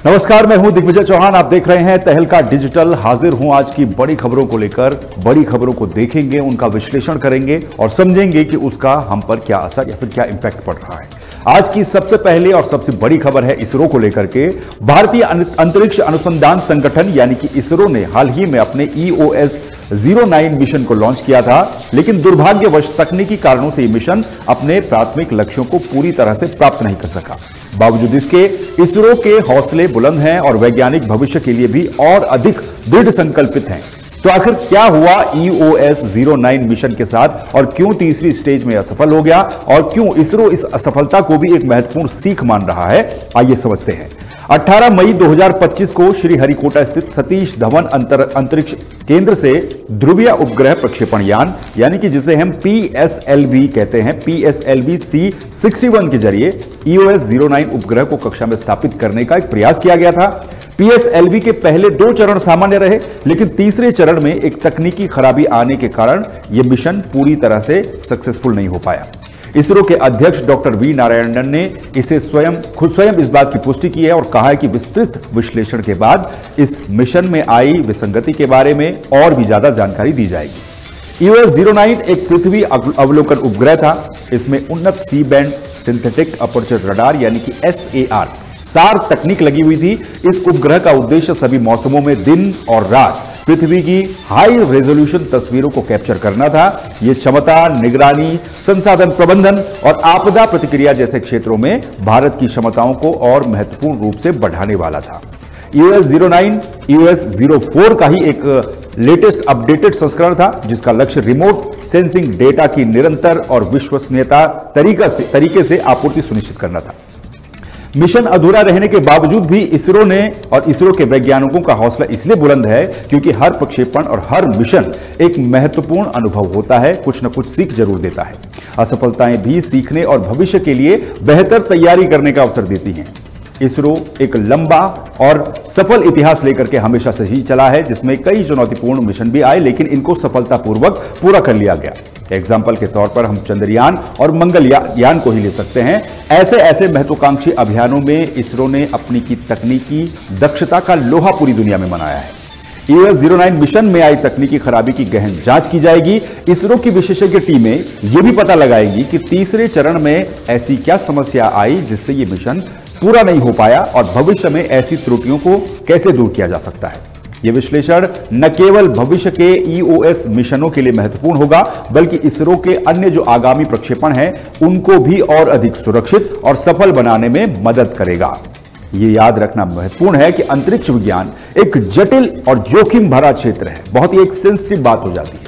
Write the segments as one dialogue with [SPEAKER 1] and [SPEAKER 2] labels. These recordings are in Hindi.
[SPEAKER 1] नमस्कार, मैं हूं दिग्विजय चौहान। आप देख रहे हैं तहलका डिजिटल। हाजिर हूं आज की बड़ी खबरों को लेकर। बड़ी खबरों को देखेंगे, उनका विश्लेषण करेंगे और समझेंगे कि उसका हम पर क्या असर या फिर क्या इंपैक्ट पड़ रहा है। आज की सबसे पहले और सबसे बड़ी खबर है इसरो को लेकर के। भारतीय अंतरिक्ष अनुसंधान संगठन यानी कि इसरो ने हाल ही में अपने EOS-09 मिशन को लॉन्च किया था, लेकिन दुर्भाग्यवश तकनीकी कारणों से यह मिशन अपने प्राथमिक लक्ष्यों को पूरी तरह से प्राप्त नहीं कर सका। बावजूद इसके इसरो के हौसले बुलंद हैं और वैज्ञानिक भविष्य के लिए भी और अधिक दृढ़ संकल्पित हैं। तो आखिर क्या हुआ EOS-09 मिशन के साथ और क्यों तीसरी स्टेज में असफल हो गया और क्यों इसरो इस असफलता को भी एक महत्वपूर्ण सीख मान रहा है, आइए समझते हैं। 18 मई 2025 को श्रीहरिकोटा स्थित सतीश धवन अंतरिक्ष केंद्र से ध्रुवीय उपग्रह प्रक्षेपण यान यानी कि जिसे हम PSLV कहते हैं, PSLV C61 के जरिए EOS-09 उपग्रह को कक्षा में स्थापित करने का एक प्रयास किया गया था। PSLV के पहले 2 चरण सामान्य रहे, लेकिन तीसरे चरण में एक तकनीकी खराबी आने के कारण यह मिशन पूरी तरह से सक्सेसफुल नहीं हो पाया। इसरो के अध्यक्ष डॉक्टर वी नारायणन ने इसे खुद स्वयं इस बात की पुष्टि की है और कहा है कि विस्तृत विश्लेषण के बाद इस मिशन में आई विसंगति के बारे में और भी ज्यादा जानकारी दी जाएगी। EOS-09 एक पृथ्वी अवलोकन उपग्रह था। इसमें उन्नत C band synthetic aperture radar यानी कि SAR तकनीक लगी हुई थी। इस उपग्रह का उद्देश्य सभी मौसमों में दिन और रात पृथ्वी की हाई रेजोल्यूशन तस्वीरों को कैप्चर करना था। यह क्षमता, निगरानी, संसाधन प्रबंधन और आपदा प्रतिक्रिया जैसे क्षेत्रों में भारत की क्षमताओं को और महत्वपूर्ण रूप से बढ़ाने वाला था। EOS-09 EOS-04 का ही एक लेटेस्ट अपडेटेड संस्करण था, जिसका लक्ष्य रिमोट सेंसिंग डेटा की निरंतर और विश्वसनीयता तरीके से आपूर्ति सुनिश्चित करना था। मिशन अधूरा रहने के बावजूद भी इसरो ने और इसरो के वैज्ञानिकों का हौसला इसलिए बुलंद है क्योंकि हर प्रक्षेपण और हर मिशन एक महत्वपूर्ण अनुभव होता है, कुछ न कुछ सीख जरूर देता है। असफलताएं भी सीखने और भविष्य के लिए बेहतर तैयारी करने का अवसर देती हैं। इसरो एक लंबा और सफल इतिहास लेकर के हमेशा से ही चला है, जिसमें कई चुनौतीपूर्ण मिशन भी आए, लेकिन इनको सफलतापूर्वक पूरा कर लिया गया। एग्जाम्पल के तौर पर हम चंद्रयान और मंगलयान को ही ले सकते हैं। ऐसे महत्वाकांक्षी अभियानों में इसरो ने अपनी की तकनीकी दक्षता का लोहा पूरी दुनिया में मनाया है। EOS-09 मिशन में आई तकनीकी खराबी की गहन जांच की जाएगी। इसरो की विशेषज्ञ टीमें यह भी पता लगाएंगी कि तीसरे चरण में ऐसी क्या समस्या आई जिससे यह मिशन पूरा नहीं हो पाया और भविष्य में ऐसी त्रुटियों को कैसे दूर किया जा सकता है। यह विश्लेषण न केवल भविष्य के EOS मिशनों के लिए महत्वपूर्ण होगा, बल्कि इसरो के अन्य जो आगामी प्रक्षेपण हैं उनको भी और अधिक सुरक्षित और सफल बनाने में मदद करेगा। यह याद रखना महत्वपूर्ण है कि अंतरिक्ष विज्ञान एक जटिल और जोखिम भरा क्षेत्र है। बहुत ही एक सेंसिटिव बात हो जाती है।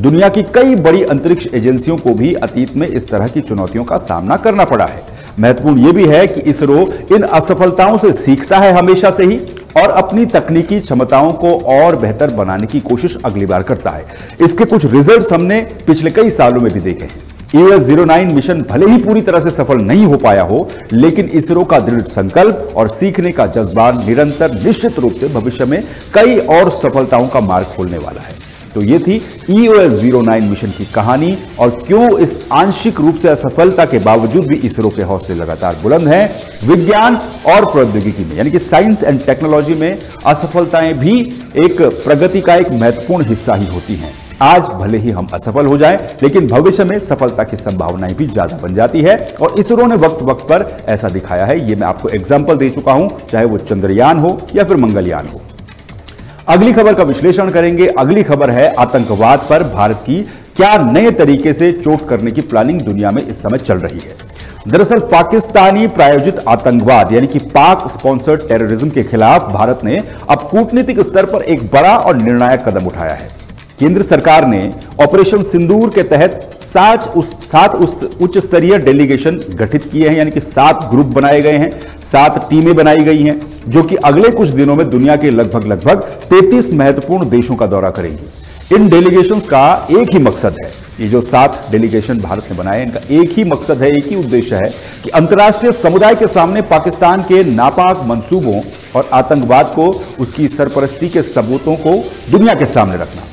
[SPEAKER 1] दुनिया की कई बड़ी अंतरिक्ष एजेंसियों को भी अतीत में इस तरह की चुनौतियों का सामना करना पड़ा है। महत्वपूर्ण यह भी है कि इसरो इन असफलताओं से सीखता है हमेशा से ही और अपनी तकनीकी क्षमताओं को और बेहतर बनाने की कोशिश अगली बार करता है। इसके कुछ रिजल्ट्स हमने पिछले कई सालों में भी देखे हैं। EOS-09 मिशन भले ही पूरी तरह से सफल नहीं हो पाया हो, लेकिन इसरो का दृढ़ संकल्प और सीखने का जज्बा निरंतर निश्चित रूप से भविष्य में कई और सफलताओं का मार्ग खोलने वाला है। तो ये थी EOS-09 मिशन की कहानी और क्यों इस आंशिक रूप से असफलता के बावजूद भी इसरो के हौसले लगातार बुलंद हैं। विज्ञान और प्रौद्योगिकी में यानी कि साइंस एंड टेक्नोलॉजी में असफलताएं भी एक प्रगति का एक महत्वपूर्ण हिस्सा ही होती हैं। आज भले ही हम असफल हो जाएं, लेकिन भविष्य में सफलता की संभावनाएं भी ज्यादा बन जाती है और इसरो ने वक्त वक्त पर ऐसा दिखाया है। ये मैं आपको एग्जाम्पल दे चुका हूं, चाहे वो चंद्रयान हो या फिर मंगलयान हो। अगली खबर का विश्लेषण करेंगे। अगली खबर है आतंकवाद पर भारत की क्या नए तरीके से चोट करने की प्लानिंग दुनिया में इस समय चल रही है। दरअसल पाकिस्तानी प्रायोजित आतंकवाद यानी कि पाक स्पॉन्सर्ड टेररिज्म के खिलाफ भारत ने अब कूटनीतिक स्तर पर एक बड़ा और निर्णायक कदम उठाया है। केंद्र सरकार ने ऑपरेशन सिंदूर के तहत 7 उच्च स्तरीय डेलीगेशन गठित किए हैं, यानी कि 7 ग्रुप बनाए गए हैं, 7 टीमें बनाई गई हैं, जो कि अगले कुछ दिनों में दुनिया के लगभग 33 महत्वपूर्ण देशों का दौरा करेंगी। इन डेलीगेशंस का एक ही मकसद है, ये जो 7 डेलीगेशन भारत ने बनाए, इनका एक ही मकसद है, एक ही उद्देश्य है कि अंतर्राष्ट्रीय समुदाय के सामने पाकिस्तान के नापाक मंसूबों और आतंकवाद को, उसकी सरपरस्ती के सबूतों को दुनिया के सामने रखना।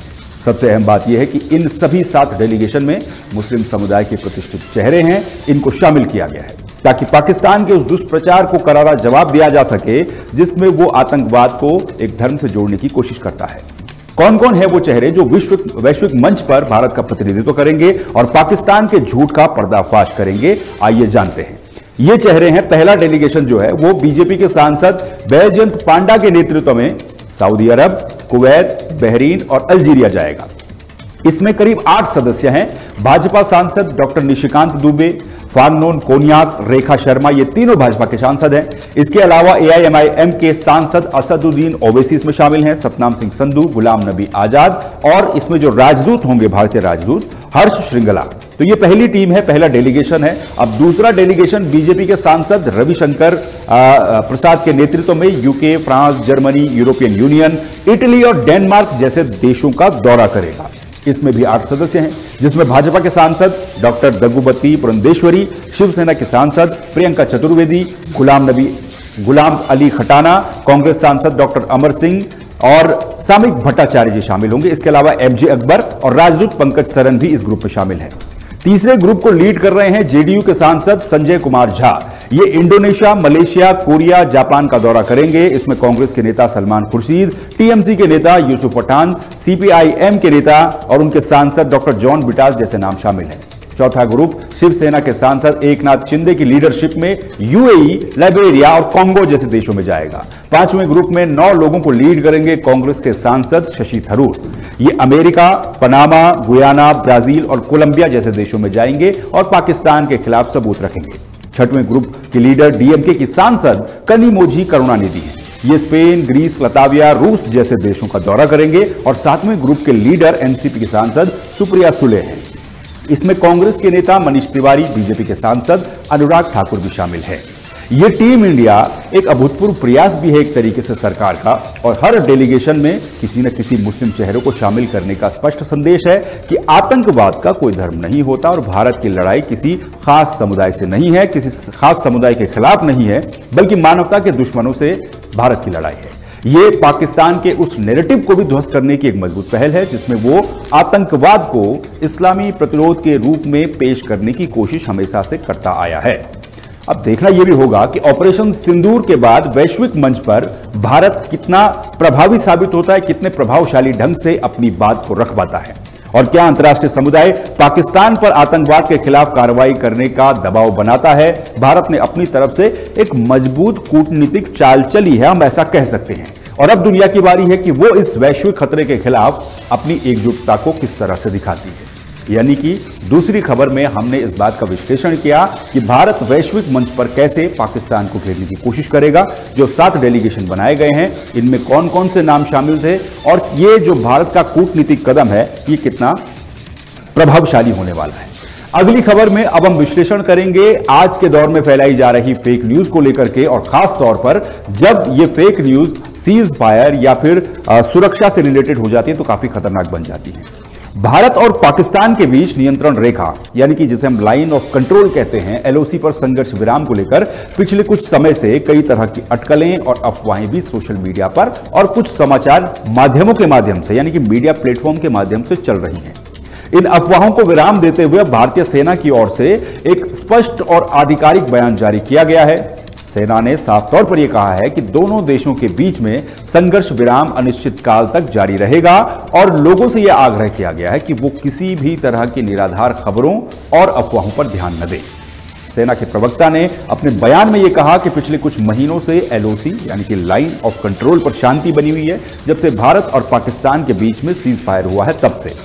[SPEAKER 1] सबसे अहम बात यह है कि इन सभी 7 डेलीगेशन में मुस्लिम समुदाय के प्रतिष्ठित चेहरे हैं, इनको शामिल किया गया है। ताकि पाकिस्तान के उस दुष्प्रचार को करारा जवाब दिया जा सके जिसमें वो आतंकवाद को एक धर्म से जोड़ने की कोशिश करता है। कौन कौन है वो चेहरे जो वैश्विक मंच पर भारत का प्रतिनिधित्व करेंगे और पाकिस्तान के झूठ का पर्दाफाश करेंगे, आइए जानते हैं। ये चेहरे हैं। पहला डेलीगेशन जो है वो बीजेपी के सांसद बैजयंत पांडा के नेतृत्व में सऊदी अरब, कुवैत, बहरीन और अल्जीरिया जाएगा। इसमें करीब 8 सदस्य हैं। भाजपा सांसद डॉक्टर निशिकांत दुबे, फांगनोन कोन्याक, रेखा शर्मा, ये तीनों भाजपा के सांसद हैं। इसके अलावा एआईएमआईएम के सांसद असदुद्दीन ओवैसी इसमें शामिल हैं, सतनाम सिंह संधू, गुलाम नबी आजाद और इसमें जो राजदूत होंगे, भारतीय राजदूत हर्ष श्रृंगला। तो ये पहली टीम है, पहला डेलीगेशन है। अब दूसरा डेलीगेशन बीजेपी के सांसद रविशंकर प्रसाद के नेतृत्व में UK, France, Germany, European union, Italy और डेनमार्क जैसे देशों का दौरा करेगा। इसमें भी 8 सदस्य हैं, जिसमें भाजपा के सांसद डॉक्टर दग्गुबत्ती पुरंदेश्वरी, शिवसेना के सांसद प्रियंका चतुर्वेदी, गुलाम अली खटाना, कांग्रेस सांसद डॉक्टर अमर सिंह और सामिक भट्टाचार्य जी शामिल होंगे। इसके अलावा एमजे अकबर और राजदूत पंकज सरन भी इस ग्रुप में शामिल हैं। तीसरे ग्रुप को लीड कर रहे हैं जेडीयू के सांसद संजय कुमार झा। ये इंडोनेशिया, मलेशिया, कोरिया, जापान का दौरा करेंगे। इसमें कांग्रेस के नेता सलमान खुर्शीद, टीएमसी के नेता यूसुफ पठान, सीपीआईएम के नेता और उनके सांसद डॉक्टर जॉन बिटास जैसे नाम शामिल हैं। चौथा ग्रुप शिवसेना के सांसद एकनाथ शिंदे की लीडरशिप में यूएई, लाइबेरिया और कांगो जैसे देशों में जाएगा। पांचवें ग्रुप में 9 लोगों को लीड करेंगे कांग्रेस के सांसद शशि थरूर। ये अमेरिका, पनामा, गुयाना, ब्राजील और कोलंबिया जैसे देशों में जाएंगे और पाकिस्तान के खिलाफ सबूत रखेंगे। छठवें ग्रुप के लीडर डीएमके की सांसद कनिमोझी करुणानिधि हैं। ये स्पेन, ग्रीस, लताविया, रूस जैसे देशों का दौरा करेंगे। और सातवें ग्रुप के लीडर एनसीपी की सांसद सुप्रिया सुले हैं। इसमें कांग्रेस के नेता मनीष तिवारी, बीजेपी के सांसद अनुराग ठाकुर भी शामिल है। ये टीम इंडिया एक अभूतपूर्व प्रयास भी है एक तरीके से सरकार का, और हर डेलीगेशन में किसी न किसी मुस्लिम चेहरे को शामिल करने का स्पष्ट संदेश है कि आतंकवाद का कोई धर्म नहीं होता और भारत की लड़ाई किसी खास समुदाय से नहीं है, किसी खास समुदाय के खिलाफ नहीं है, बल्कि मानवता के दुश्मनों से भारत की लड़ाई है। ये पाकिस्तान के उस नैरेटिव को भी ध्वस्त करने की एक मजबूत पहल है जिसमें वो आतंकवाद को इस्लामी प्रतिरोध के रूप में पेश करने की कोशिश हमेशा से करता आया है। अब देखना यह भी होगा कि ऑपरेशन सिंदूर के बाद वैश्विक मंच पर भारत कितना प्रभावी साबित होता है, कितने प्रभावशाली ढंग से अपनी बात को रख पाता है, और क्या अंतर्राष्ट्रीय समुदाय पाकिस्तान पर आतंकवाद के खिलाफ कार्रवाई करने का दबाव बनाता है। भारत ने अपनी तरफ से एक मजबूत कूटनीतिक चाल चली है, हम ऐसा कह सकते हैं, और अब दुनिया की बारी है कि वो इस वैश्विक खतरे के खिलाफ अपनी एकजुटता को किस तरह से दिखाती है। यानी कि दूसरी खबर में हमने इस बात का विश्लेषण किया कि भारत वैश्विक मंच पर कैसे पाकिस्तान को घेरने की कोशिश करेगा। जो 7 डेलीगेशन बनाए गए हैं, इनमें कौन कौन से नाम शामिल थे और ये जो भारत का कूटनीतिक कदम है ये कितना प्रभावशाली होने वाला है। अगली खबर में अब हम विश्लेषण करेंगे आज के दौर में फैलाई जा रही फेक न्यूज को लेकर के, और खास तौर पर जब ये फेक न्यूज सीज फायर या फिर सुरक्षा से रिलेटेड हो जाती है तो काफी खतरनाक बन जाती है। भारत और पाकिस्तान के बीच नियंत्रण रेखा यानी कि जिसे हम लाइन ऑफ कंट्रोल कहते हैं, एलओसी पर संघर्ष विराम को लेकर पिछले कुछ समय से कई तरह की अटकलें और अफवाहें भी सोशल मीडिया पर और कुछ समाचार माध्यमों के माध्यम से यानी कि मीडिया प्लेटफॉर्म के माध्यम से चल रही हैं। इन अफवाहों को विराम देते हुए भारतीय सेना की ओर से एक स्पष्ट और आधिकारिक बयान जारी किया गया है। सेना ने साफ तौर पर यह कहा है कि दोनों देशों के बीच में संघर्ष विराम अनिश्चित काल तक जारी रहेगा, और लोगों से यह आग्रह किया गया है कि वो किसी भी तरह की निराधार खबरों और अफवाहों पर ध्यान न दें। सेना के प्रवक्ता ने अपने बयान में यह कहा कि पिछले कुछ महीनों से एलओसी यानी कि लाइन ऑफ कंट्रोल पर शांति बनी हुई है, जब से भारत और पाकिस्तान के बीच में सीज फायर हुआ है तब से,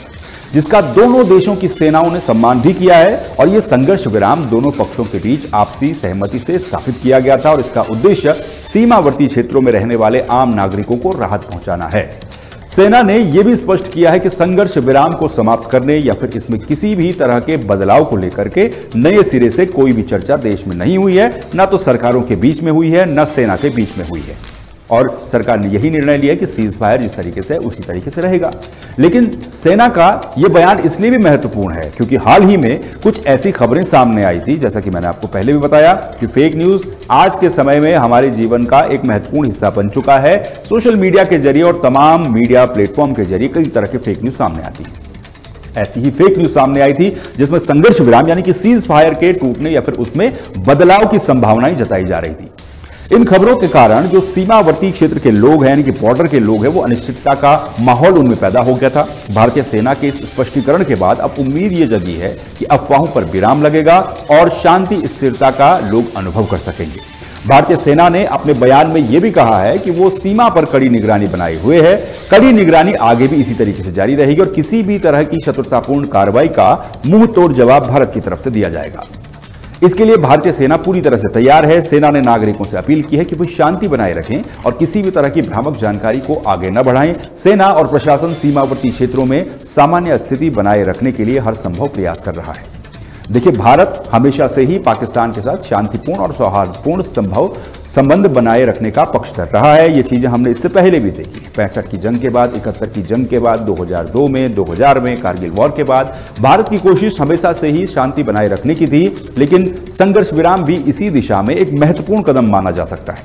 [SPEAKER 1] जिसका दोनों देशों की सेनाओं ने सम्मान भी किया है। और यह संघर्ष विराम दोनों पक्षों के बीच आपसी सहमति से स्थापित किया गया था, और इसका उद्देश्य सीमावर्ती क्षेत्रों में रहने वाले आम नागरिकों को राहत पहुंचाना है। सेना ने यह भी स्पष्ट किया है कि संघर्ष विराम को समाप्त करने या फिर इसमें किसी भी तरह के बदलाव को लेकर के नए सिरे से कोई भी चर्चा देश में नहीं हुई है, न तो सरकारों के बीच में हुई है, न सेना के बीच में हुई है। और सरकार ने यही निर्णय लिया कि सीज फायर जिस तरीके से उसी तरीके से रहेगा। लेकिन सेना का यह बयान इसलिए भी महत्वपूर्ण है क्योंकि हाल ही में कुछ ऐसी खबरें सामने आई थी, जैसा कि मैंने आपको पहले भी बताया कि फेक न्यूज आज के समय में हमारे जीवन का एक महत्वपूर्ण हिस्सा बन चुका है। सोशल मीडिया के जरिए और तमाम मीडिया प्लेटफॉर्म के जरिए कई तरह के फेक न्यूज सामने आती है। ऐसी ही फेक न्यूज सामने आई थी जिसमें संघर्ष विराम यानी कि सीज फायर के टूटने या फिर उसमें बदलाव की संभावनाएं जताई जा रही थी। इन खबरों के कारण जो सीमावर्ती क्षेत्र के लोग हैं यानी कि बॉर्डर के लोग हैं, वो अनिश्चितता का माहौल उनमें पैदा हो गया था। भारतीय सेना के इस स्पष्टीकरण के बाद अब उम्मीद ये जगी है कि अफवाहों पर विराम लगेगा और शांति स्थिरता का लोग अनुभव कर सकेंगे। भारतीय सेना ने अपने बयान में यह भी कहा है कि वो सीमा पर कड़ी निगरानी बनाए हुए है। कड़ी निगरानी आगे भी इसी तरीके से जारी रहेगी और किसी भी तरह की शत्रुतापूर्ण कार्रवाई का मुंह तोड़ जवाब भारत की तरफ से दिया जाएगा। इसके लिए भारतीय सेना पूरी तरह से तैयार है। सेना ने नागरिकों से अपील की है कि वे शांति बनाए रखें और किसी भी तरह की भ्रामक जानकारी को आगे न बढ़ाएं। सेना और प्रशासन सीमावर्ती क्षेत्रों में सामान्य स्थिति बनाए रखने के लिए हर संभव प्रयास कर रहा है। देखिए, भारत हमेशा से ही पाकिस्तान के साथ शांतिपूर्ण और सौहार्दपूर्ण संबंध बनाए रखने का पक्षधर रहा है। ये चीजें हमने इससे पहले भी देखी। 65 की जंग के बाद, 71 की जंग के बाद, 2002 में, 2000 में, कारगिल वॉर के बाद भारत की कोशिश हमेशा से ही शांति बनाए रखने की थी। लेकिन संघर्ष विराम भी इसी दिशा में एक महत्वपूर्ण कदम माना जा सकता है।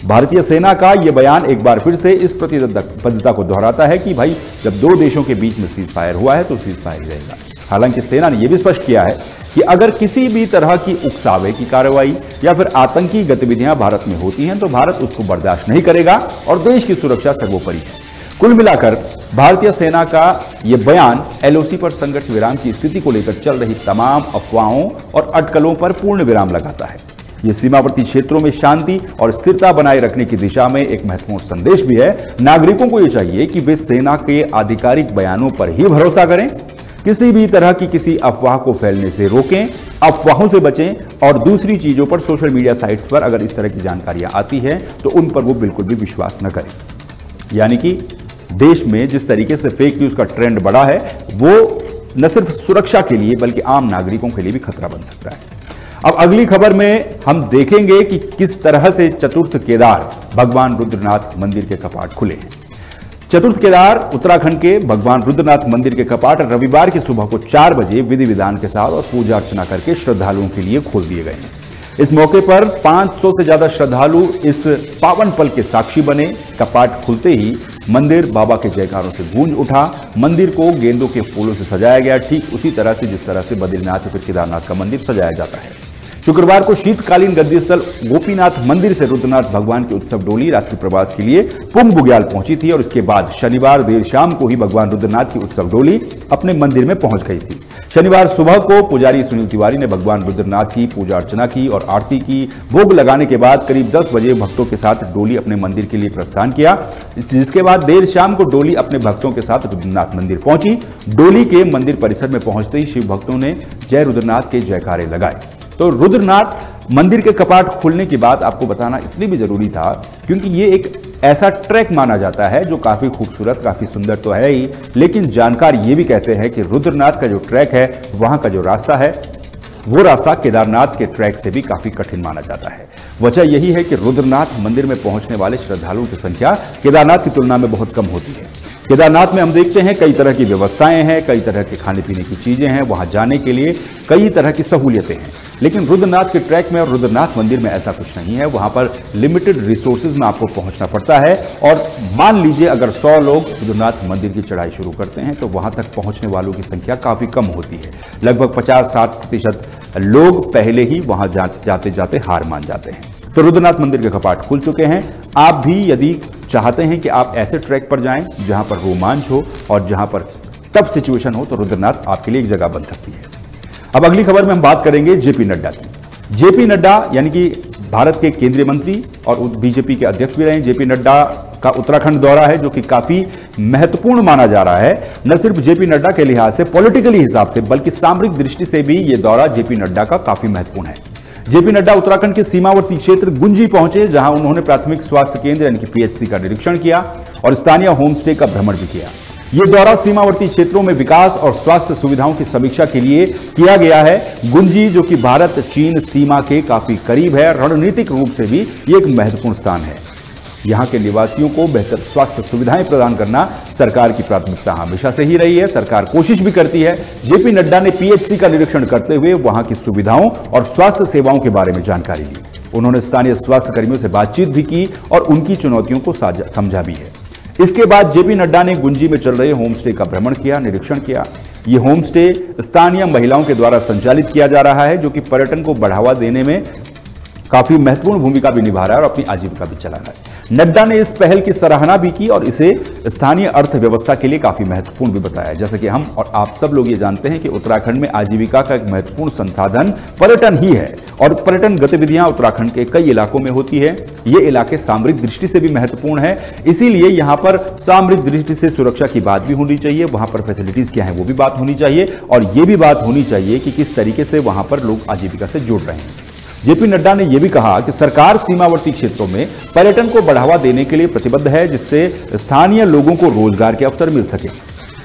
[SPEAKER 1] भारतीय सेना का यह बयान एक बार फिर से इस प्रतिबद्धता को दोहराता है कि भाई, जब दो देशों के बीच में सीज फायर हुआ है तो सीज फायर रहेगा। हालांकि सेना ने यह भी स्पष्ट किया है कि अगर किसी भी तरह की उकसावे की कार्रवाई या फिर आतंकी गतिविधियां भारत में होती हैं तो भारत उसको बर्दाश्त नहीं करेगा और देश की सुरक्षा सर्वोपरि है। कुल मिलाकर भारतीय सेना का यह बयान एलओसी पर संघर्ष विराम की स्थिति को लेकर चल रही तमाम अफवाहों और अटकलों पर पूर्ण विराम लगाता है। यह सीमावर्ती क्षेत्रों में शांति और स्थिरता बनाए रखने की दिशा में एक महत्वपूर्ण संदेश भी है। नागरिकों को यह चाहिए कि वे सेना के आधिकारिक बयानों पर ही भरोसा करें, किसी भी तरह की किसी अफवाह को फैलने से रोकें, अफवाहों से बचें और दूसरी चीजों पर सोशल मीडिया साइट्स पर अगर इस तरह की जानकारियां आती हैं तो उन पर वो बिल्कुल भी विश्वास न करें। यानी कि देश में जिस तरीके से फेक न्यूज का ट्रेंड बढ़ा है वो न सिर्फ सुरक्षा के लिए बल्कि आम नागरिकों के लिए भी खतरा बन सकता है। अब अगली खबर में हम देखेंगे कि किस तरह से चतुर्थ केदार भगवान रुद्रनाथ मंदिर के कपाट खुले हैं। चतुर्थ केदार उत्तराखंड के भगवान रुद्रनाथ मंदिर के कपाट रविवार की सुबह को 4 बजे विधि विधान के साथ और पूजा अर्चना करके श्रद्धालुओं के लिए खोल दिए गए हैं। इस मौके पर 500 से ज्यादा श्रद्धालु इस पावन पल के साक्षी बने। कपाट खुलते ही मंदिर बाबा के जयकारों से गूंज उठा। मंदिर को गेंदों के फूलों से सजाया गया, ठीक उसी तरह से जिस तरह से बद्रीनाथ या फिर केदारनाथ का मंदिर सजाया जाता है। शुक्रवार को शीतकालीन गद्दी स्थल गोपीनाथ मंदिर से रुद्रनाथ भगवान की उत्सव डोली रात्रि प्रवास के लिए पुंग बुग्याल पहुंची थी और इसके बाद शनिवार देर शाम को ही भगवान रुद्रनाथ की उत्सव डोली अपने मंदिर में पहुंच गई थी। शनिवार सुबह को पुजारी सुनील तिवारी ने भगवान रुद्रनाथ की पूजा अर्चना की और आरती की। भोग लगाने के बाद करीब 10 बजे भक्तों के साथ डोली अपने मंदिर के लिए प्रस्थान किया, जिसके बाद देर शाम को डोली अपने भक्तों के साथ रुद्रनाथ मंदिर पहुंची। डोली के मंदिर परिसर में पहुंचते ही शिव भक्तों ने जय रुद्रनाथ के जयकारे लगाए। तो रुद्रनाथ मंदिर के कपाट खुलने की बात आपको बताना इसलिए भी जरूरी था क्योंकि ये एक ऐसा ट्रैक माना जाता है जो काफी खूबसूरत, काफी सुंदर तो है ही, लेकिन जानकार ये भी कहते हैं कि रुद्रनाथ का जो ट्रैक है, वहां का जो रास्ता है, वो रास्ता केदारनाथ के ट्रैक से भी काफी कठिन माना जाता है। वजह यही है कि रुद्रनाथ मंदिर में पहुंचने वाले श्रद्धालुओं की संख्या केदारनाथ की तुलना में बहुत कम होती है। केदारनाथ में हम देखते हैं कई तरह की व्यवस्थाएं हैं, कई तरह के खाने पीने की चीजें हैं, वहां जाने के लिए कई तरह की सहूलियतें हैं। लेकिन रुद्रनाथ के ट्रैक में और रुद्रनाथ मंदिर में ऐसा कुछ नहीं है। वहां पर लिमिटेड रिसोर्सेज में आपको पहुंचना पड़ता है और मान लीजिए अगर 100 लोग रुद्रनाथ मंदिर की चढ़ाई शुरू करते हैं तो वहां तक पहुंचने वालों की संख्या काफी कम होती है। लगभग 50-60% लोग पहले ही वहां जाते जाते हार मान जाते हैं। तो रुद्रनाथ मंदिर के कपाट खुल चुके हैं। आप भी यदि चाहते हैं कि आप ऐसे ट्रैक पर जाएं जहां पर रोमांच हो और जहां पर टफ सिचुएशन हो तो रुद्रनाथ आपके लिए एक जगह बन सकती है। अब अगली खबर में हम बात करेंगे जेपी नड्डा की। जेपी नड्डा यानी कि भारत के केंद्रीय मंत्री और बीजेपी के अध्यक्ष भी रहे। जेपी नड्डा का उत्तराखंड दौरा है जो कि काफी महत्वपूर्ण माना जा रहा है। न सिर्फ जेपी नड्डा के लिहाज से, पॉलिटिकली हिसाब से, बल्कि सामरिक दृष्टि से भी यह दौरा जेपी नड्डा का काफी महत्वपूर्ण है। जेपी नड्डा उत्तराखंड के सीमावर्ती क्षेत्र गुंजी पहुंचे, जहां उन्होंने प्राथमिक स्वास्थ्य केंद्र यानी कि पीएचसी का निरीक्षण किया और स्थानीय होम स्टे का भ्रमण भी किया। यह दौरा सीमावर्ती क्षेत्रों में विकास और स्वास्थ्य सुविधाओं की समीक्षा के लिए किया गया है। गुंजी जो कि भारत चीन सीमा के काफी करीब है, रणनीतिक रूप से भी यह एक महत्वपूर्ण स्थान है। यहां के निवासियों को बेहतर स्वास्थ्य सुविधाएं प्रदान करना सरकार की प्राथमिकता हमेशा से ही रही है। सरकार कोशिश भी करती है। जेपी नड्डा ने पीएचसी का निरीक्षण करते हुए वहां की सुविधाओं और स्वास्थ्य सेवाओं के बारे में जानकारी ली। उन्होंने स्थानीय स्वास्थ्य कर्मियों से बातचीत भी की और उनकी चुनौतियों को समझा भी है। इसके बाद जेपी नड्डा ने गुंजी में चल रहे होम स्टे का भ्रमण किया, निरीक्षण किया। ये होम स्टे स्थानीय महिलाओं के द्वारा संचालित किया जा रहा है, जो कि पर्यटन को बढ़ावा देने में काफी महत्वपूर्ण भूमिका भी निभा रहा है और अपनी आजीविका भी चला रहा है। नड्डा ने इस पहल की सराहना भी की और इसे स्थानीय अर्थव्यवस्था के लिए काफी महत्वपूर्ण भी बताया। जैसे कि हम और आप सब लोग ये जानते हैं कि उत्तराखंड में आजीविका का एक महत्वपूर्ण संसाधन पर्यटन ही है और पर्यटन गतिविधियां उत्तराखंड के कई इलाकों में होती है। ये इलाके सामरिक दृष्टि से भी महत्वपूर्ण है, इसीलिए यहां पर सामरिक दृष्टि से सुरक्षा की बात भी होनी चाहिए, वहां पर फैसिलिटीज क्या है वो भी बात होनी चाहिए और ये भी बात होनी चाहिए कि किस तरीके से वहां पर लोग आजीविका से जुड़ रहे हैं। जेपी नड्डा ने यह भी कहा कि सरकार सीमावर्ती क्षेत्रों में पर्यटन को बढ़ावा देने के लिए प्रतिबद्ध है, जिससे स्थानीय लोगों को रोजगार के अवसर मिल सके।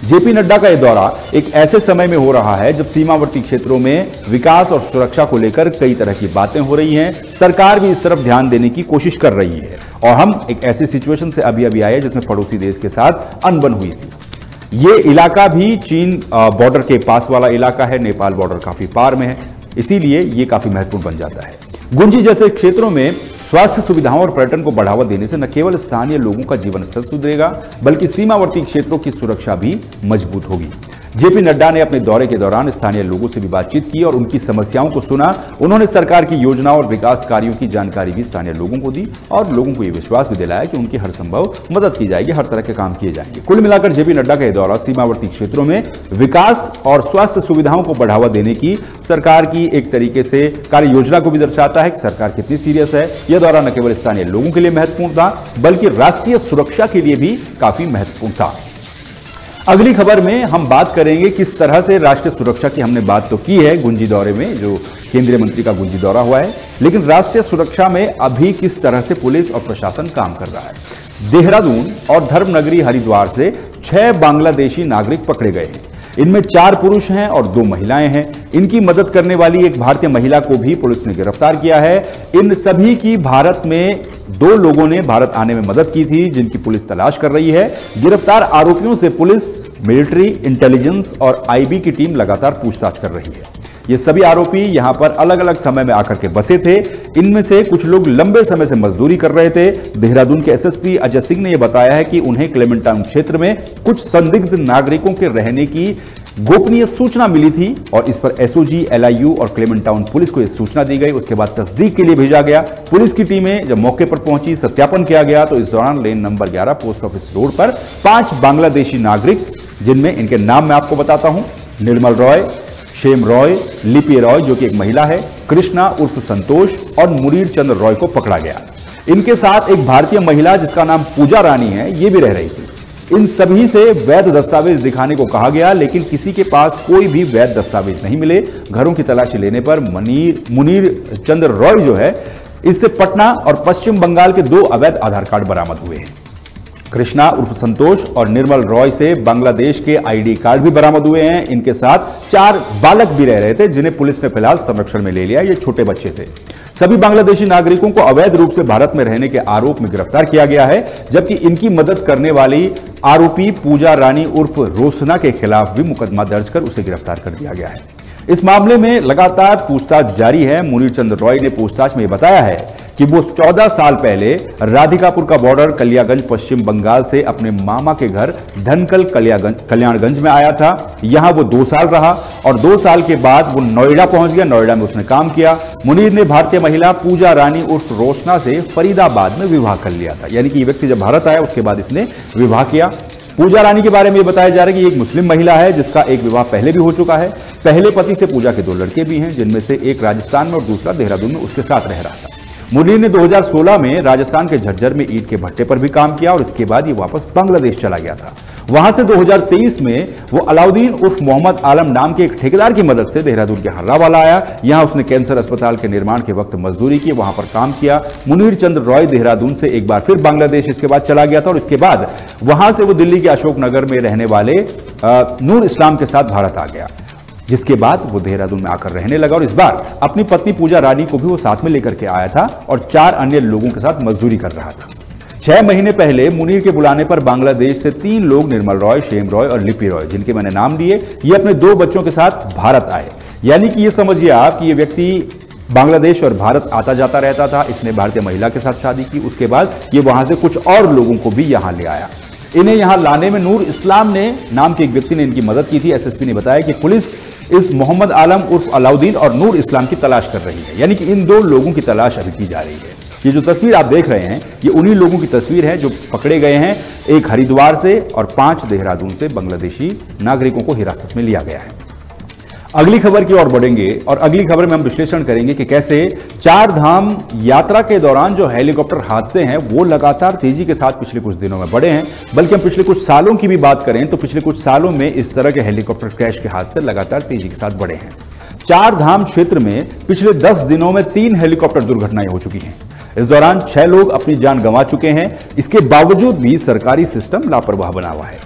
[SPEAKER 1] जेपी नड्डा का यह दौरा एक ऐसे समय में हो रहा है जब सीमावर्ती क्षेत्रों में विकास और सुरक्षा को लेकर कई तरह की बातें हो रही हैं। सरकार भी इस तरफ ध्यान देने की कोशिश कर रही है और हम एक ऐसी सिचुएशन से अभी आए जिसमें पड़ोसी देश के साथ अनबन हुई थी। ये इलाका भी चीन बॉर्डर के पास वाला इलाका है, नेपाल बॉर्डर काफी पार में है, इसीलिए ये काफी महत्वपूर्ण बन जाता है। गुंजी जैसे क्षेत्रों में स्वास्थ्य सुविधाओं और पर्यटन को बढ़ावा देने से न केवल स्थानीय लोगों का जीवन स्तर सुधरेगा बल्कि सीमावर्ती क्षेत्रों की सुरक्षा भी मजबूत होगी। जेपी नड्डा ने अपने दौरे के दौरान स्थानीय लोगों से भी बातचीत की और उनकी समस्याओं को सुना। उन्होंने सरकार की योजनाओं और विकास कार्यों की जानकारी भी स्थानीय लोगों को दी और लोगों को यह विश्वास भी दिलाया कि उनकी हर संभव मदद की जाएगी, हर तरह के काम किए जाएंगे। कुल मिलाकर जेपी नड्डा का यह दौरा सीमावर्ती क्षेत्रों में विकास और स्वास्थ्य सुविधाओं को बढ़ावा देने की सरकार की एक तरीके से कार्य योजना को भी दर्शाता है कि सरकार कितनी सीरियस है। यह दौरा न केवल स्थानीय लोगों के लिए महत्वपूर्ण था बल्कि राष्ट्रीय सुरक्षा के लिए भी काफी महत्वपूर्ण था। अगली खबर में हम बात करेंगे किस तरह से राष्ट्रीय सुरक्षा की हमने बात तो की है गुंजी दौरे में, जो केंद्रीय मंत्री का गुंजी दौरा हुआ है, लेकिन राष्ट्रीय सुरक्षा में अभी किस तरह से पुलिस और प्रशासन काम कर रहा है। देहरादून और धर्मनगरी हरिद्वार से 6 बांग्लादेशी नागरिक पकड़े गए हैं। इनमें 4 पुरुष हैं और 2 महिलाएं हैं। इनकी मदद करने वाली एक भारतीय महिला को भी पुलिस ने गिरफ्तार किया है। इन सभी की भारत में 2 लोगों ने भारत आने में मदद की थी, जिनकी पुलिस तलाश कर रही है। गिरफ्तार आरोपियों से पुलिस, मिलिट्री, इंटेलिजेंस और आईबी की टीम लगातार पूछताछ कर रही है। ये सभी आरोपी यहां पर अलग अलग समय में आकर के बसे थे। इनमें से कुछ लोग लंबे समय से मजदूरी कर रहे थे। देहरादून के एसएसपी अजय सिंह ने यह बताया है कि उन्हें क्लेमेंट टाउन क्षेत्र में कुछ संदिग्ध नागरिकों के रहने की गोपनीय सूचना मिली थी और इस पर एसओजी, एलआईयू और क्लेमेंट टाउन पुलिस को यह सूचना दी गई। उसके बाद तस्दीक के लिए भेजा गया। पुलिस की टीमें जब मौके पर पहुंची, सत्यापन किया गया तो इस दौरान lane number 11 post office road पर 5 बांग्लादेशी नागरिक, जिनमें इनके नाम मैं आपको बताता हूं, निर्मल रॉय, शेम रॉय, लिपि रॉय जो कि एक महिला है, कृष्णा उर्फ संतोष और मुनीर चंद्र रॉय को पकड़ा गया। इनके साथ एक भारतीय महिला जिसका नाम पूजा रानी है, ये भी रह रही थी। इन सभी से वैध दस्तावेज दिखाने को कहा गया, लेकिन किसी के पास कोई भी वैध दस्तावेज नहीं मिले। घरों की तलाशी लेने पर मुनीर चंद्र रॉय जो है, इससे पटना और पश्चिम बंगाल के 2 अवैध आधार कार्ड बरामद हुए हैं। कृष्णा उर्फ संतोष और निर्मल रॉय से बांग्लादेश के आईडी कार्ड भी बरामद हुए हैं। इनके साथ 4 बालक भी रह रहे थे, जिन्हें पुलिस ने फिलहाल संरक्षण में ले लिया। ये छोटे बच्चे थे। सभी बांग्लादेशी नागरिकों को अवैध रूप से भारत में रहने के आरोप में गिरफ्तार किया गया है, जबकि इनकी मदद करने वाली आरोपी पूजा रानी उर्फ रोसना के खिलाफ भी मुकदमा दर्ज कर उसे गिरफ्तार कर दिया गया है। इस मामले में लगातार पूछताछ जारी है। मुनीर चंद्र रॉय ने पूछताछ में बताया है कि वो 14 साल पहले राधिकापुर का बॉर्डर कलियागंज पश्चिम बंगाल से अपने मामा के घर धनकल कल्याणगंज में आया था। यहां वो 2 साल रहा और 2 साल के बाद वो नोएडा पहुंच गया। नोएडा में उसने काम किया। मुनीर ने भारतीय महिला पूजा रानी उर्फ रोशना से फरीदाबाद में विवाह कर लिया था। यानी कि ये व्यक्ति जब भारत आया उसके बाद इसने विवाह किया। पूजा रानी के बारे में ये बताया जा रहा है कि एक मुस्लिम महिला है जिसका एक विवाह पहले भी हो चुका है। पहले पति से पूजा के 2 लड़के भी हैं, जिनमें से एक राजस्थान में और दूसरा देहरादून में उसके साथ रह रहा था। मुनीर ने 2016 में राजस्थान के झज्जर में ईंट के भट्टे पर भी काम किया और इसके बाद ये वापस बांग्लादेश चला गया था। वहां से 2023 में वो अलाउद्दीन उर्फ मोहम्मद आलम नाम के एक ठेकेदार की मदद से देहरादून के हर्रावाला आया। यहां उसने कैंसर अस्पताल के निर्माण के वक्त मजदूरी की, वहां पर काम किया। मुनीर चंद्र रॉय देहरादून से एक बार फिर बांग्लादेश इसके बाद चला गया था और इसके बाद वहां से वो दिल्ली के अशोकनगर में रहने वाले नूर इस्लाम के साथ भारत आ गया, जिसके बाद वो देहरादून में आकर रहने लगा और इस बार अपनी पत्नी पूजा रानी को भी वो साथ में लेकर के आया था और 4 अन्य लोगों के साथ मजदूरी कर रहा था। 6 महीने पहले मुनीर के बुलाने पर बांग्लादेश से 3 लोग, निर्मल रॉय, शेम रॉय और लिपि रॉय, जिनके मैंने नाम दिए, ये अपने 2 बच्चों के साथ भारत आए। यानी कि ये समझिए आप कि ये व्यक्ति बांग्लादेश और भारत आता जाता रहता था। इसने भारतीय महिला के साथ शादी की, उसके बाद ये वहां से कुछ और लोगों को भी यहां ले आया। इन्हें यहां लाने में नूर इस्लाम ने नाम के एक व्यक्ति ने इनकी मदद की थी। एसएसपी ने बताया कि पुलिस इस मोहम्मद आलम उर्फ अलाउद्दीन और नूर इस्लाम की तलाश कर रही है, यानी कि इन दो लोगों की तलाश अभी की जा रही है। ये जो तस्वीर आप देख रहे हैं ये उन्हीं लोगों की तस्वीर है जो पकड़े गए हैं। एक हरिद्वार से और 5 देहरादून से बांग्लादेशी नागरिकों को हिरासत में लिया गया है। अगली खबर की ओर बढ़ेंगे और अगली खबर में हम विश्लेषण करेंगे कि कैसे 4 धाम यात्रा के दौरान जो हेलीकॉप्टर हादसे हैं वो लगातार तेजी के साथ पिछले कुछ दिनों में बढ़े हैं। बल्कि हम पिछले कुछ सालों की भी बात करें तो पिछले कुछ सालों में इस तरह के हेलीकॉप्टर क्रैश के हादसे लगातार तेजी के साथ बढ़े हैं। 4 धाम क्षेत्र में पिछले 10 दिनों में 3 हेलीकॉप्टर दुर्घटनाएं हो चुकी हैं। इस दौरान 6 लोग अपनी जान गंवा चुके हैं। इसके बावजूद भी सरकारी सिस्टम लापरवाह बना हुआ है।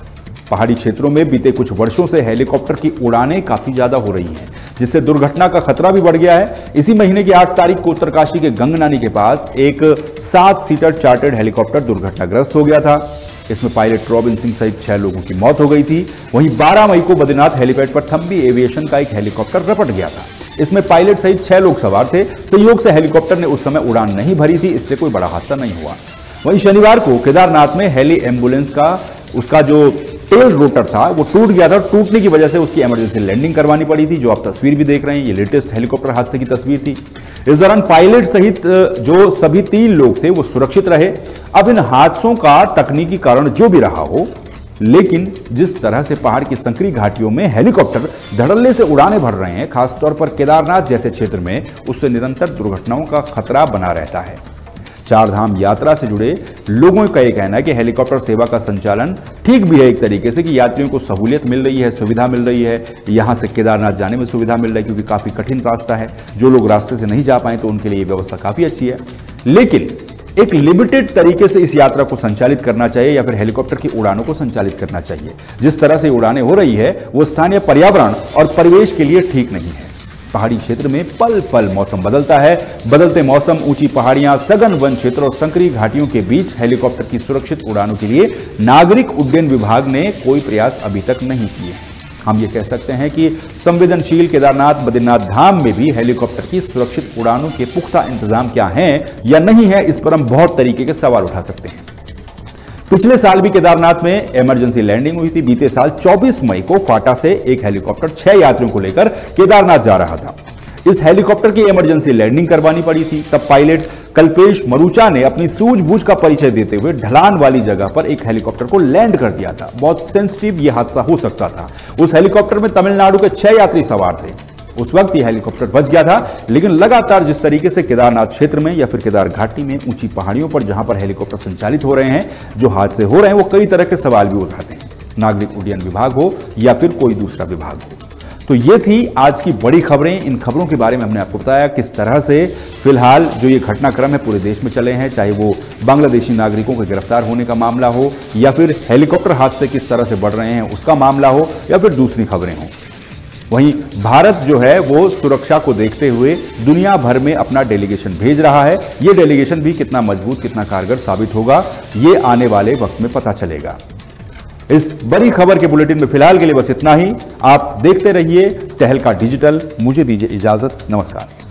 [SPEAKER 1] पहाड़ी क्षेत्रों में बीते कुछ वर्षों से हेलीकॉप्टर की उड़ानें काफी ज्यादा हो रही हैं, जिससे दुर्घटना का खतरा भी बढ़ गया है। इसी महीने की 8 तारीख को उत्तरकाशी के गंगनानी के पास एक 7 सीटर चार्टर्ड हेलीकॉप्टर दुर्घटनाग्रस्त हो गया था। इसमें पायलट रॉबिन सिंह सहित 6 लोगों की मौत हो गई थी। वहीं 12 मई को बद्रीनाथ हेलीपैड पर थम्बी एविएशन का एक हेलीकॉप्टर रपट गया था। इसमें पायलट सहित 6 लोग सवार थे। संयोग से हेलीकॉप्टर ने उस समय उड़ान नहीं भरी थी, इसलिए कोई बड़ा हादसा नहीं हुआ। वहीं शनिवार को केदारनाथ में हेली एम्बुलेंस का उसका जो टेल रोटर था वो टूट गया था। टूटने की वजह से उसकी इमरजेंसी लैंडिंग करवानी पड़ी थी, जो आप तस्वीर भी देख रहे हैं। ये लेटेस्ट हेलीकॉप्टर हादसे की तस्वीर थी। इस दौरान पायलट सहित जो सभी 3 लोग थे वो सुरक्षित रहे। अब इन हादसों का तकनीकी कारण जो भी रहा हो, लेकिन जिस तरह से पहाड़ की संकरी घाटियों में हेलीकॉप्टर धड़ल्ले से उड़ाने भर रहे हैं, खासतौर पर केदारनाथ जैसे क्षेत्र में, उससे निरंतर दुर्घटनाओं का खतरा बना रहता है। 4 धाम यात्रा से जुड़े लोगों का यह कहना है कि हेलीकॉप्टर सेवा का संचालन ठीक भी है एक तरीके से, कि यात्रियों को सहूलियत मिल रही है, सुविधा मिल रही है। यहां से केदारनाथ जाने में सुविधा मिल रही है क्योंकि काफी कठिन रास्ता है। जो लोग रास्ते से नहीं जा पाए तो उनके लिए ये व्यवस्था काफी अच्छी है। लेकिन एक लिमिटेड तरीके से इस यात्रा को संचालित करना चाहिए या फिर हेलीकॉप्टर की उड़ानों को संचालित करना चाहिए। जिस तरह से उड़ानें हो रही है वो स्थानीय पर्यावरण और परिवेश के लिए ठीक नहीं है। पहाड़ी क्षेत्र में पल पल मौसम बदलता है। बदलते मौसम, ऊंची पहाड़ियां, सघन वन क्षेत्र और संकरी घाटियों के बीच हेलीकॉप्टर की सुरक्षित उड़ानों के लिए नागरिक उड्डयन विभाग ने कोई प्रयास अभी तक नहीं किए हैं। हम ये कह सकते हैं कि संवेदनशील केदारनाथ बद्रीनाथ धाम में भी हेलीकॉप्टर की सुरक्षित उड़ानों के पुख्ता इंतजाम क्या हैं या नहीं है, इस पर हम बहुत तरीके के सवाल उठा सकते हैं। पिछले साल भी केदारनाथ में इमरजेंसी लैंडिंग हुई थी। बीते साल 24 मई को फाटा से एक हेलीकॉप्टर 6 यात्रियों को लेकर केदारनाथ जा रहा था। इस हेलीकॉप्टर की इमरजेंसी लैंडिंग करवानी पड़ी थी। तब पायलट कल्पेश मरूचा ने अपनी सूझबूझ का परिचय देते हुए ढलान वाली जगह पर एक हेलीकॉप्टर को लैंड कर दिया था। बहुत सेंसिटिव यह हादसा हो सकता था। उस हेलीकॉप्टर में तमिलनाडु के 6 यात्री सवार थे। उस वक्त यह हेलीकॉप्टर बच गया था, लेकिन लगातार जिस तरीके से केदारनाथ क्षेत्र में या फिर केदार घाटी में ऊंची पहाड़ियों पर जहां पर हेलीकॉप्टर संचालित हो रहे हैं, जो हादसे हो रहे हैं, वो कई तरह के सवाल भी उठाते हैं, नागरिक उड्डयन विभाग हो या फिर कोई दूसरा विभाग हो। तो ये थी आज की बड़ी खबरें। इन खबरों के बारे में हमने आपको बताया किस तरह से फिलहाल जो ये घटनाक्रम है पूरे देश में चले हैं, चाहे वो बांग्लादेशी नागरिकों के गिरफ्तार होने का मामला हो या फिर हेलीकॉप्टर हादसे किस तरह से बढ़ रहे हैं उसका मामला हो या फिर दूसरी खबरें हों। वहीं भारत जो है वो सुरक्षा को देखते हुए दुनिया भर में अपना डेलीगेशन भेज रहा है। ये डेलीगेशन भी कितना मजबूत, कितना कारगर साबित होगा, ये आने वाले वक्त में पता चलेगा। इस बड़ी खबर के बुलेटिन में फिलहाल के लिए बस इतना ही। आप देखते रहिए तहलका डिजिटल। मुझे दीजिए इजाजत। नमस्कार।